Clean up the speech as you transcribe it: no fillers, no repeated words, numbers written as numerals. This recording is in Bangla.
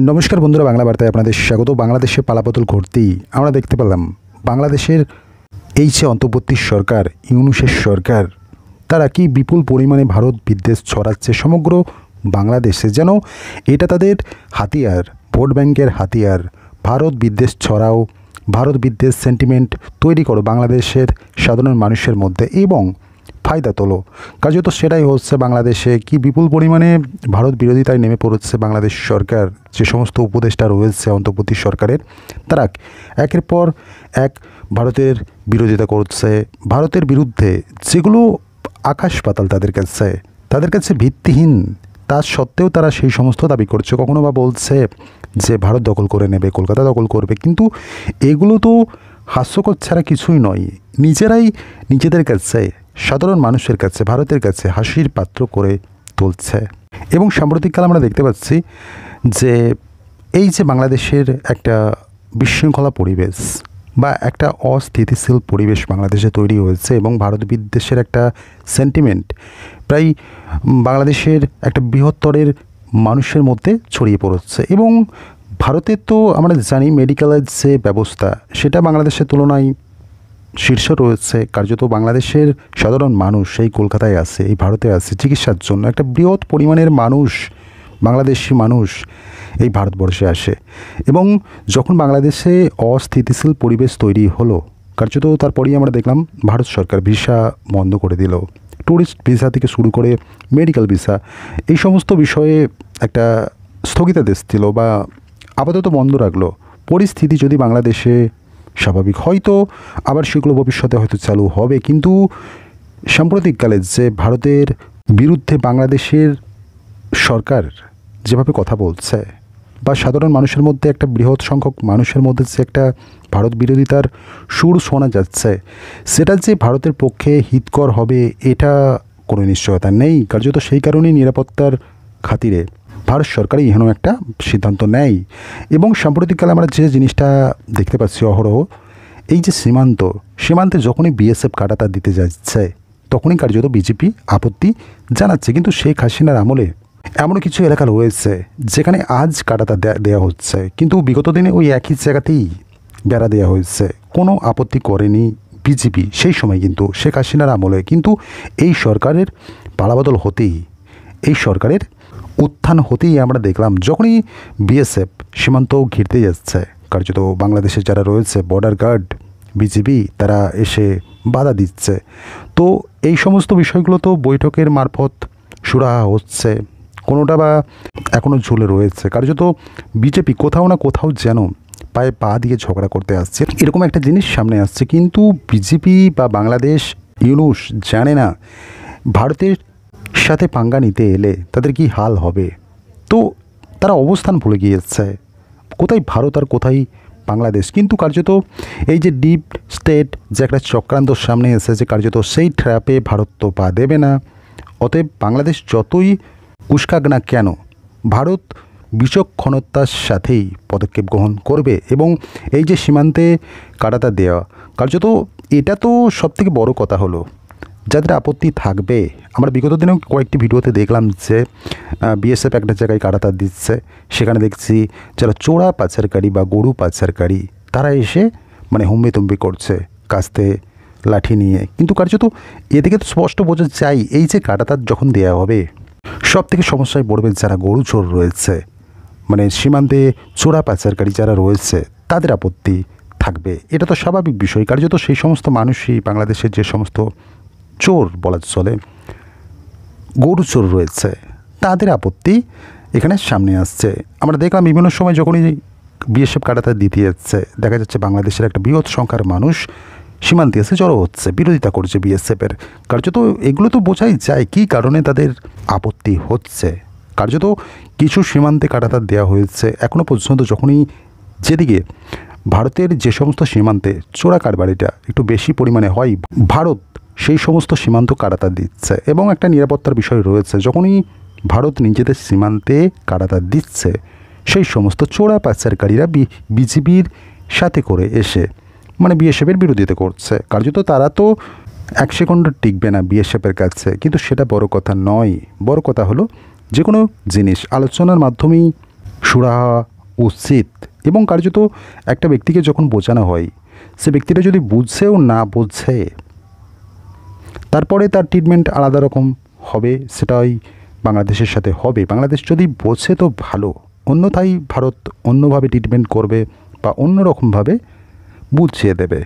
নমস্কার বন্ধুরা, বাংলা বার্তায় আপনাদের স্বাগত। বাংলাদেশে পালাবদল ঘটতেই আমরা দেখতে পেলাম বাংলাদেশের এই যে অন্তর্বর্তী সরকার, ইউনূসের সরকার, তারা কি বিপুল পরিমাণে ভারত বিদ্বেষ ছড়াচ্ছে সমগ্র বাংলাদেশে, যেন এটা তাদের হাতিয়ার, ভোট ব্যাংকের হাতিয়ার। ভারত বিদ্বেষ ছড়াও, ভারত বিদ্বেষ সেন্টিমেন্ট তৈরি করো বাংলাদেশের সাধারণ মানুষের মধ্যে এবং ফায়দা তোলো। কার্যত সেটাই হচ্ছে বাংলাদেশে। কি বিপুল পরিমাণে ভারত বিরোধিতায় নেমে পড়েছে বাংলাদেশ সরকার। যে সমস্ত উপদেষ্টা রয়েছে অন্তর্বর্তী সরকারের, তারা একের পর এক ভারতের বিরোধিতা করছে। ভারতের বিরুদ্ধে যেগুলো আকাশ পাতাল তাদের কাছে ভিত্তিহীন, তা সত্ত্বেও তারা সেই সমস্ত দাবি করছে। কখনো বা বলছে যে ভারত দখল করে নেবে, কলকাতা দখল করবে, কিন্তু এগুলো তো হাস্যকর ছাড়া কিছুই নয়। নিজেরাই নিজেদের কাছে, সাধারণ মানুষের কাছে, ভারতের কাছে হাসির পাত্র করে তুলছে। এবং সাম্প্রতিককাল আমরা দেখতে পাচ্ছি যে এই যে বাংলাদেশের একটা বিশৃঙ্খলা পরিবেশ বা একটা অস্থিতিশীল পরিবেশ বাংলাদেশে তৈরি হয়েছে এবং ভারত বিদ্বেষের একটা সেন্টিমেন্ট প্রায় বাংলাদেশের একটা বৃহত্তরের মানুষের মধ্যে ছড়িয়ে পড়ছে। এবং ভারতের তো আমরা জানি মেডিকেলের যে ব্যবস্থা, সেটা বাংলাদেশের তুলনায় শীর্ষ রয়েছে। কার্যত বাংলাদেশের সাধারণ মানুষ এই কলকাতায় আসে, এই ভারতে আসে চিকিৎসার জন্য। একটা বৃহৎ পরিমাণের মানুষ, বাংলাদেশি মানুষ এই ভারতবর্ষে আসে। এবং যখন বাংলাদেশে অস্থিতিশীল পরিবেশ তৈরি হলো, কার্যত তারপরেই আমরা দেখলাম ভারত সরকার ভিসা বন্ধ করে দিল। ট্যুরিস্ট ভিসা থেকে শুরু করে মেডিকেল ভিসা, এই সমস্ত বিষয়ে একটা স্থগিতাদেশ দিল বা আপাতত বন্ধ রাখলো। পরিস্থিতি যদি বাংলাদেশে স্বাভাবিক হয়তো আবার সেগুলো ভবিষ্যতে হয়তো চালু হবে, কিন্তু সাম্প্রতিককালে যে ভারতের বিরুদ্ধে বাংলাদেশের সরকার যেভাবে কথা বলছে বা সাধারণ মানুষের মধ্যে, একটা বৃহৎ সংখ্যক মানুষের মধ্যে যে একটা ভারত বিরোধিতার সুর শোনা যাচ্ছে, সেটা যে ভারতের পক্ষে হিতকর হবে এটা কোনো নিশ্চয়তা নেই। কার্যত সেই কারণেই নিরাপত্তার খাতিরে ভারত সরকারই এহেন একটা সিদ্ধান্ত নেয়। এবং সাম্প্রতিককালে আমরা যে জিনিসটা দেখতে পাচ্ছি অহরহ, এই যে সীমান্তে যখনই বিএসএফ কাঁটাতার দিতে যাচ্ছে, তখনই কার্যত বিজেপি আপত্তি জানাচ্ছে। কিন্তু শেখ হাসিনার আমলে এমন কিছু এলাকা রয়েছে যেখানে আজ কাঁটাতার দেওয়া হচ্ছে, কিন্তু বিগত দিনে ওই একই জায়গাতেই বেড়া দেওয়া হয়েছে, কোনো আপত্তি করেনি বিজেপি সেই সময়। কিন্তু শেখ হাসিনার আমলে, কিন্তু এই সরকারের পালাবদল হতেই, এই সরকারের উত্থান হতেই আমরা দেখলাম যখনই বিএসএফ সীমান্ত ঘিরতে যাচ্ছে, কার্যত বাংলাদেশের যারা রয়েছে বর্ডার গার্ড বিজিবি, তারা এসে বাধা দিচ্ছে। তো এই সমস্ত বিষয়গুলো তো বৈঠকের মারফত সুরাহা হচ্ছে, কোনোটা বা এখনও ঝুলে রয়েছে। কার্যত বিজেপি কোথাও না কোথাও যেন পায়ে পা দিয়ে ঝগড়া করতে আসছে, এরকম একটা জিনিস সামনে আসছে। কিন্তু বিজেপি বা বাংলাদেশ ইউনূস জানে না ভারতের সাথে পাঙ্গা নিতে এলে তাদের কি হাল হবে। তো তারা অবস্থান ভুলে গিয়েছে, কোথায় ভারত আর কোথায় বাংলাদেশ। কিন্তু কার্যত এই যে ডিপ স্টেট যে একটা চক্রান্ত সামনে এসেছে, কার্যত সেই ট্র্যাপে ভারত তো পা দেবে না। অতএব বাংলাদেশ যতই উস্কাক না কেন, ভারত বিচক্ষণতার সাথেই পদক্ষেপ গ্রহণ করবে। এবং এই যে সীমান্তে কাঁটাতার দেওয়া, কার্যত এটা তো সবথেকে বড় কথা হলো। যাদের আপত্তি থাকবে, আমরা বিগত দিনেও কয়েকটি ভিডিওতে দেখলাম যে বিএসএফ একটা জায়গায় কাঁটাতার দিচ্ছে, সেখানে দেখছি যারা চোরা পাচারকারী বা গরু পাচারকারী, তারা এসে হুম্বিতম্বি করছে কাস্তে লাঠি নিয়ে। কিন্তু কার্যত এদিকে তো স্পষ্ট বোঝা যায়, এই যে কাঁটাতার যখন দেওয়া হবে, সব থেকে সমস্যায় পড়বে যারা গরু চোর রয়েছে, সীমান্তে চোরা পাচারকারী যারা রয়েছে, তাদের আপত্তি থাকবে। এটা তো স্বাভাবিক বিষয়। কার্যত সেই সমস্ত মানুষই বাংলাদেশের যে সমস্ত চোর বলা চলে, গরু চোর রয়েছে, তাদের আপত্তি এখানে সামনে আসছে। আমরা দেখলাম বিভিন্ন সময় যখনই বিএসএফ কাঁটাতার দিতে যাচ্ছে, দেখা যাচ্ছে বাংলাদেশের একটা বৃহৎ সংখ্যার মানুষ সীমান্তে এসে জড়ো হচ্ছে, বিরোধিতা করছে বিএসএফের। কার্যত এগুলো তো বোঝাই যায় কী কারণে তাদের আপত্তি হচ্ছে। কার্যত কিছু সীমান্তে কাঁটাতার দেওয়া হয়েছে এখনও পর্যন্ত। যখনই যেদিকে ভারতের যে সমস্ত সীমান্তে চোরা কারবারিটা একটু বেশি পরিমাণে হয়, ভারত সেই সমস্ত সীমান্ত কাঁটাতার দিচ্ছে। এবং একটা নিরাপত্তার বিষয় রয়েছে, যখনই ভারত নিজেদের সীমান্তে কাঁটাতার দিচ্ছে, সেই সমস্ত চোরা পাচারকারীরা বিজিবির সাথে করে এসে বিএসএফের বিরোধিতা করছে। কার্যত তারা তো এক সেকেন্ড টিকবে না বিএসএফের কাছে, কিন্তু সেটা বড় কথা নয়। বড় কথা হলো যে কোনো জিনিস আলোচনার মাধ্যমেই সুরাহা উচিত। এবং কার্যত একটা ব্যক্তিকে যখন বোঝানো হয়, সে ব্যক্তিটা যদি বুঝছেও না বুঝছে, তারপরে তার ট্রিটমেন্ট আলাদা রকম হবে, সেটাই বাংলাদেশের সাথে হবে। বাংলাদেশ যদি বোঝে তো ভালো, অন্যথায় ভারত অন্যভাবে ট্রিটমেন্ট করবে বা অন্য রকমভাবে বুঝিয়ে দেবে।